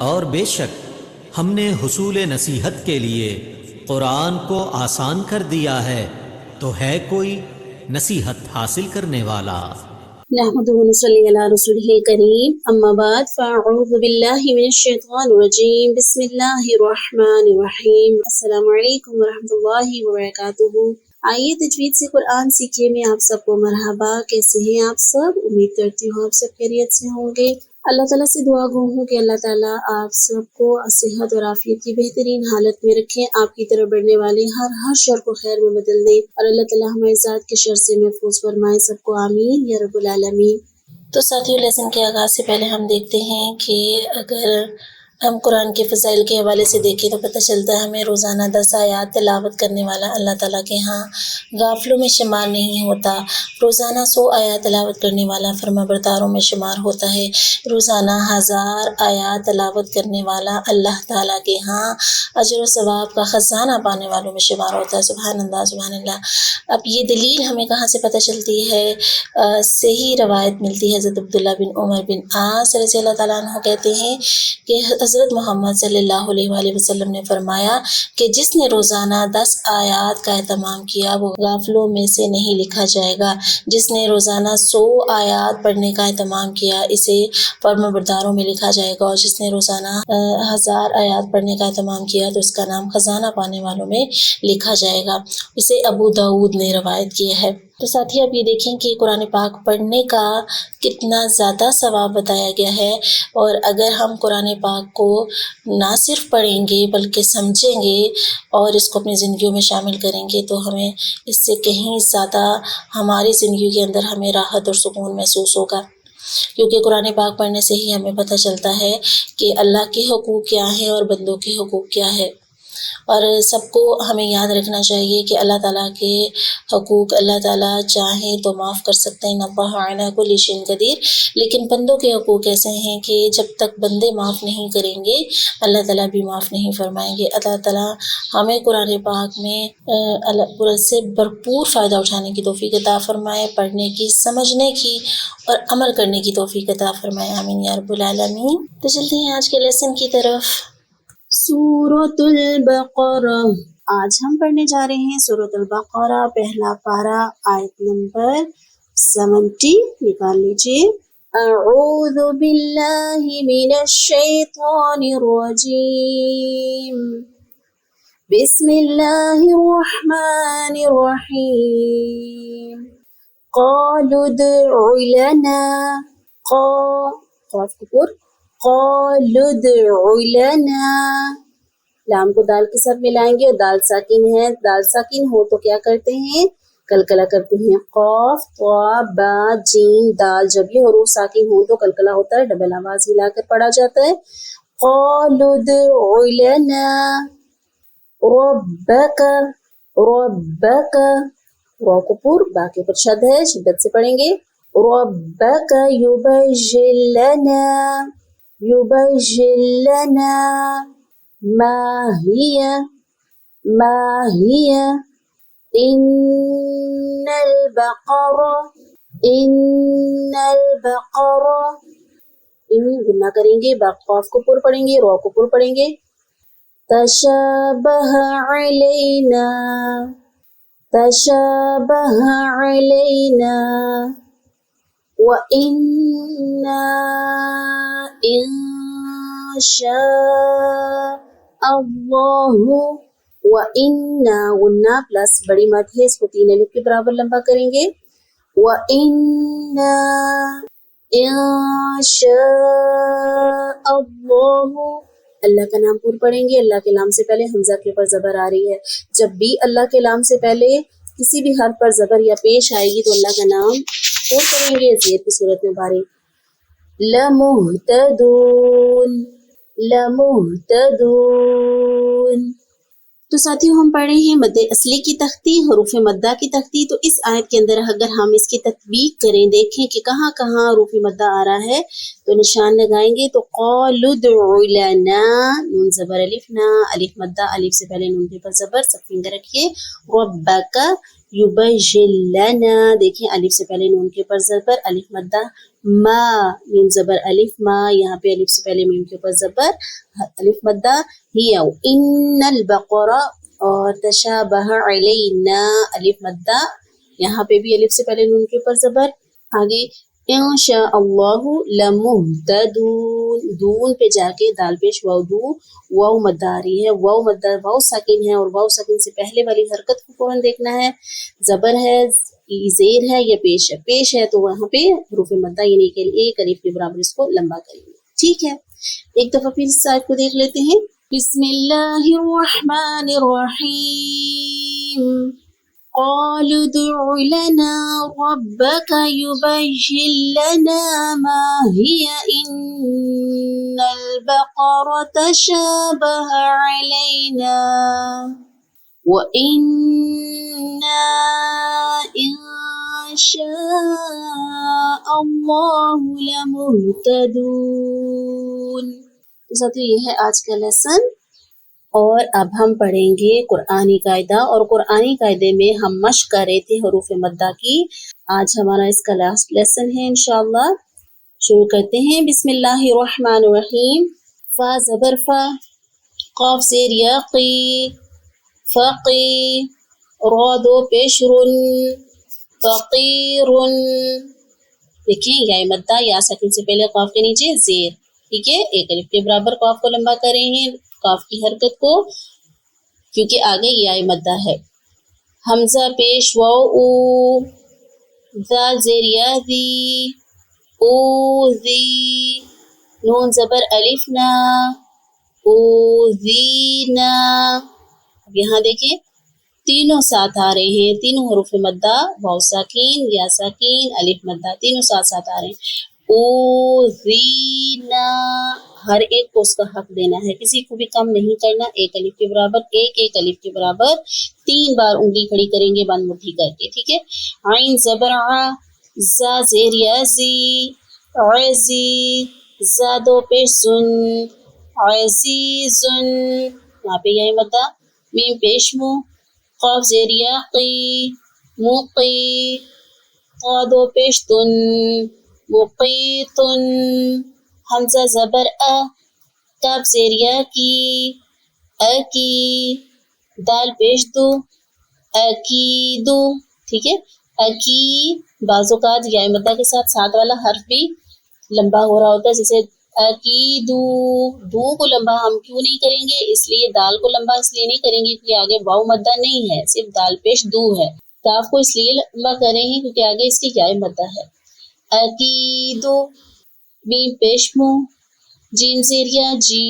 اور بے شک ہم نے حصول نصیحت کے لیے قرآن کو آسان کر دیا ہے، تو ہے کوئی نصیحت حاصل کرنے والا؟ نحمده ونصلي على رسوله الكريم اما بعد فاعوذ بالله من الشيطان الرجيم بسم الله الرحمن الرحيم السلام علیکم ورحمۃ اللہ وبرکاتہ۔ آئیے تجوید سے قرآن سیکھیے میں آپ سب کو مرحبا۔ کیسے ہیں آپ سب؟ امید کرتی ہوں آپ سب خیریت سے ہوں گے۔ اللہ تعالیٰ سے دعا گو ہوں کہ اللہ تعالیٰ آپ سب کو صحت اور عافیت کی بہترین حالت میں رکھیں، آپ کی طرف بڑھنے والے ہر شر کو خیر میں بدل دیں، اور اللہ تعالیٰ ہماری ذات کے شر سے محفوظ فرمائے سب کو، آمین یا رب العالمین۔ تو ساتھیوں، لیسن کے آغاز سے پہلے ہم دیکھتے ہیں کہ اگر ہم قرآن کے فضائل کے حوالے سے دیکھیں تو پتہ چلتا ہے ہمیں روزانہ 10 آیات تلاوت کرنے والا اللہ تعالیٰ کے ہاں غافلوں میں شمار نہیں ہوتا۔ روزانہ 100 آیات تلاوت کرنے والا فرمانبرداروں میں شمار ہوتا ہے۔ روزانہ 1000 آیات تلاوت کرنے والا اللہ تعالیٰ کے ہاں اجر و ثواب کا خزانہ پانے والوں میں شمار ہوتا ہے۔ سبحان اللہ سبحان اللہ۔ اب یہ دلیل ہمیں کہاں سے پتہ چلتی ہے؟ صحیح روایت ملتی ہے۔ حضرت عبداللہ بن عمر بن عاص رضی اللہ تعالیٰ عنہ کہتے ہیں کہ حضرت محمد صلی اللہ علیہ وآلہ وسلم نے فرمایا کہ جس نے روزانہ 10 آیات کا اہتمام کیا وہ غافلوں میں سے نہیں لکھا جائے گا۔ جس نے روزانہ 100 آیات پڑھنے کا اہتمام کیا اسے فرمانبرداروں میں لکھا جائے گا، اور جس نے روزانہ 1000 آیات پڑھنے کا اہتمام کیا تو اس کا نام خزانہ پانے والوں میں لکھا جائے گا۔ اسے ابو داؤد نے روایت کیا ہے۔ تو ساتھی اب یہ دیکھیں کہ قرآن پاک پڑھنے کا کتنا زیادہ ثواب بتایا گیا ہے، اور اگر ہم قرآن پاک کو نہ صرف پڑھیں گے بلکہ سمجھیں گے اور اس کو اپنی زندگیوں میں شامل کریں گے تو ہمیں اس سے کہیں زیادہ ہماری زندگی کے اندر ہمیں راحت اور سکون محسوس ہوگا، کیونکہ قرآن پاک پڑھنے سے ہی ہمیں پتہ چلتا ہے کہ اللہ کے حقوق کیا ہیں اور بندوں کے حقوق کیا ہے۔ اور سب کو ہمیں یاد رکھنا چاہیے کہ اللہ تعالیٰ کے حقوق اللہ تعالیٰ چاہیں تو معاف کر سکتے ہیں، اللہ علی کل شیء قدیر، لیکن بندوں کے حقوق ایسے ہیں کہ جب تک بندے معاف نہیں کریں گے اللہ تعالیٰ بھی معاف نہیں فرمائیں گے۔ اللہ تعالیٰ ہمیں قرآن پاک میں قرآن سے بھرپور فائدہ اٹھانے کی توفیق عطا فرمائے، پڑھنے کی، سمجھنے کی اور عمل کرنے کی توفیق عطا فرمائے، آمین یا رب العالمین۔ تو چلتے ہیں آج کے لیسن کی طرف۔ سورۃ البقرہ، آج ہم پڑھنے جا رہے ہیں سورۃ البقرہ، پہلا پارہ، آیت نمبر 70، نکال لیجیے۔ اعوذ باللہ من الشیطان الرجیم، بسم اللہ الرحمن الرحیم۔ قالوا ادع لنا، قاف کو پر، قالوا ادع لنا، لام کو دال کے ساتھ ملائیں گے اور دال ساکن ہے، دال ساکن ہو تو کیا کرتے ہیں؟ کلکلا کرتے ہیں۔ قاف، طا، با، جیم، دال، جب یہ حروف ساکن ہوں تو کلکلا ہوتا ہے، ڈبل آواز ملا کر پڑھا جاتا ہے۔ قالوا ادع لنا ربک، ربک، را کو پر، با کے اوپر شد ہے، شدت سے پڑھیں گے۔ ربک یبین لنا، یبین لنا ما ہی، ما ہی، ان البقر، ان البقر، ان گنہ کریں گے، قاف کو پر پڑھیں گے، را کو پر پڑھیں گے۔ تشابہ علینا، تشابہ علینا وَإِنَّا إِن شاء اللہ، وَإِنَّا، غنہ پلس بڑی مد ہے، اس کو 3 الف کے برابر لمبا کریں گے۔ وَإِنَّا إِن شاء اللہ، اللہ کا نام پور پڑھیں گے۔ اللہ کے نام سے پہلے حمزہ کے اوپر زبر آ رہی ہے، جب بھی اللہ کے نام سے پہلے کسی بھی حرف پر زبر یا پیش آئے گی تو اللہ کا نام پور پڑھیں گے، زیر کی صورت میں باری۔ لمہتدون، لمہتدون۔ تو ساتھیوں ہم پڑھ رہے ہیں مد اصلی کی تختی، حروف مدہ کی تختی۔ تو اس آیت کے اندر اگر ہم اس کی تطبیق کریں، دیکھیں کہ کہاں کہاں حروف مدہ آ رہا ہے تو نشان لگائیں گے۔ تو قالوا ادع لنا، نون زبر الف نا، الف مدہ، الف سے پہلے نون کے پر زبر، سب فنگر رکھیے۔ ربک یبجل لنا، دیکھیں الف سے پہلے نون کے اوپر زبر، الف مدہ، ما میم زبر الف ما، یہاں پہ الف سے پہلے میم کے اوپر زبر، الف مدہ ہی او، ان البقرہ اور تشابہ علینا الف مدہ، یہاں پہ بھی الف سے پہلے نون کے اوپر زبر، آگے انشاء اللہ لمہتدون، دون پہ جا کے دال پیش واو دو، واو مدہ آ رہی ہے، واو مدہ واو ساکن ہے، اور واو ساکن سے پہلے والی حرکت کو فوراً دیکھنا ہے، زبر ہے زیر ہے یا پیش ہے، پیش ہے تو وہاں پہ حروف مدہ یعنی کہ ایک الف کے برابر اس کو لمبا کریں گے، ٹھیک ہے۔ ایک دفعہ پھر اس آیت کو دیکھ لیتے ہیں، بسم اللہ الرحمن الرحیم، قالوا ادع لنا ربك يبين لنا ما هي إن البقرة تشابه علينا وإنا إن شاء الله لمهتدون۔ تو ساتھیو یہ ہے آج کا لیسن، اور اب ہم پڑھیں گے قرآنی قاعدہ، اور قرآنی قاعدے میں ہم مشق کر رہے تھے حروف مدہ کی، آج ہمارا اس کا لاسٹ لیسن ہے انشاءاللہ۔ شروع کرتے ہیں، بسم اللہ الرحمن الرحیم، فا زبر فا، قاف زیر یا قی، فقی، را دو پیش رن، فقیرن، دیکھیں یا مدہ یا ساکن سے پہلے قاف کے نیچے زیر، ٹھیک ہے، ایک الف کے برابر قاف کو لمبا کریں ہیں، قاف کی حرکت کو، کیونکہ آگے یا مدہ ہے، حمزہ پیش واو او، ذال زیر یا ذی، او ذی، نون زبر الف نا، او ذینا۔ اب یہاں دیکھیں تینوں ساتھ آ رہے ہیں، تینوں حروف مدہ، واو ساکین، یا ساکین، الف مدہ، تینوں ساتھ ساتھ آ رہے ہیں، او ذینا، ہر ایک کو اس کا حق دینا ہے، کسی کو بھی کم نہیں کرنا، ایک الف کے برابر، ایک الف کے برابر 3 بار انگلی کھڑی کریں گے بند مٹھی کر کے، ٹھیک ہے۔ عین زبر ع، زا زیر یا زی، عزی، زا دو پیش زن، عزیزن، یہاں پہ یہ مدہ، میم پیش مو، قاف زیر یا قی، مقی، قا دو پیش تن، مقیتن، حمزہ زبر ا، کاف زیر یا کی، اکی، دال پیش دو، اکیدو، ٹھیک ہے، اکی، بعض اوقات یا مدہ کے ساتھ ساتھ والا حرف بھی لمبا ہو رہا ہوتا ہے، جیسے اکیدو، دو کو لمبا ہم کیوں نہیں کریں گے، اس لیے دال کو لمبا اس لیے نہیں کریں گے کیونکہ آگے واو مدہ نہیں ہے، صرف دال پیش دو ہے، کاف کو اس لیے لمبا کریں ہیں کیونکہ آگے اس کی یا مدہ ہے، اکیدو، میم پیش مو، جیم زیر یا جی،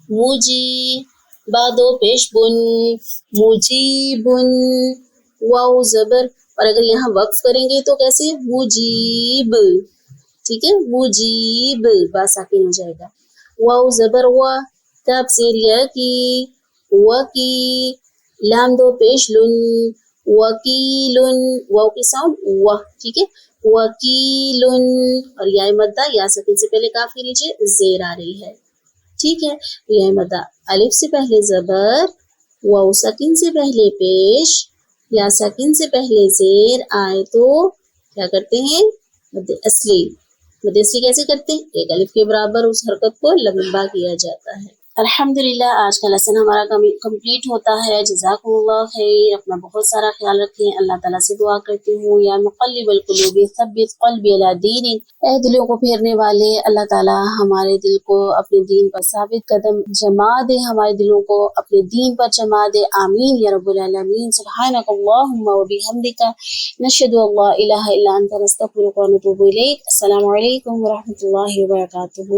موجی، با دو پیش بن، مجیبن، واو زبر، اور اگر یہاں وقف کریں گے تو کیسے، مجیب، ٹھیک ہے، مجیب، با ساکن ہو جائے گا، واو زبر وا، کاف زیر یا کی، وکی، لام دو پیش لن، وکیلن، واو کی ساؤنڈ وا، ٹھیک ہے، وکیلن، اور یا مدہ یا ساکن سے پہلے کاف کے نیچے زیر آ رہی ہے، ٹھیک ہے، یا مدہ الف سے پہلے زبر، واو ساکن سے پہلے پیش، یا ساکن سے پہلے زیر آئے تو کیا کرتے ہیں، مد اصلی، مد اصلی کیسے کرتے ہیں، ایک الف کے برابر اس حرکت کو لمبا کیا جاتا ہے۔ الحمدللہ آج کا لیسن ہمارا کمپلیٹ ہوتا ہے، جزاکم اللہ خیر، اپنا بہت سارا خیال رکھیں، اللہ تعالیٰ سے دعا کرتی ہوں، یا مقلب القلوب ثبت قلبی علی دینک، اے دلوں کو پھیرنے والے اللہ تعالیٰ ہمارے دل کو اپنے دین پر ثابت قدم جما دے، ہمارے دلوں کو اپنے دین پر جما دے، آمین یا رب العالمین۔ سبحانک اللہم و بحمدک، نشہد ان لا الہ الا انت، نستغفرک و نتوب الیک۔ السلام علیکم و رحمۃ اللہ وبرکاتہ۔